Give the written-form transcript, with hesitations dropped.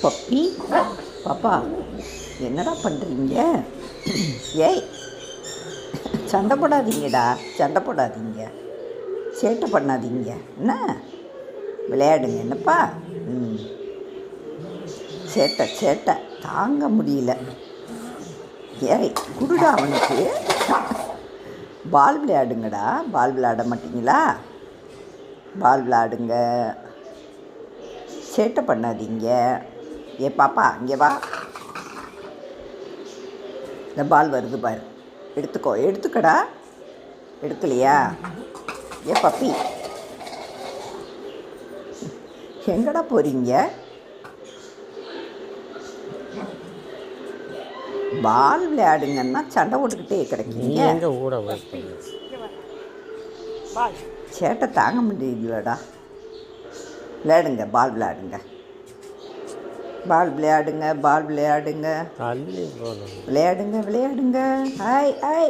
Puppy பாப்பா என்னடா பண்ணுறீங்க? ஏய், சண்டை போடாதீங்கடா, சண்டை போடாதீங்க, சேட்டை பண்ணாதீங்க. என்ன விளையாடுங்க என்னப்பா. ம், சேட்டை சேட்டை தாங்க முடியல. ஏய், குடுடா அவனுக்கு. பால் விளையாடுங்கடா. பால் விளையாட மாட்டீங்களா? பால் விளையாடுங்க, சேட்டை பண்ணாதீங்க. ஏ பாப்பா இங்கே வா. இந்த பால் வருது பாரு, எடுத்துக்கோ. எடுத்துக்கடா. எடுக்கலையா? ஏ பப்பி, எங்கடா போகிறீங்க? பால் விளையாடுங்கன்னா சண்டை போட்டுக்கிட்டே கிடைக்கீங்க. எங்கே ஊட சேட்டை தாங்க முடியலடா. விளையாடுங்க, பால் விளையாடுங்க, பால் விளையாடுங்க, பால் விளையாடுங்க, தள்ளி போகணும். விளையாடுங்க, விளையாடுங்க. Hi hi.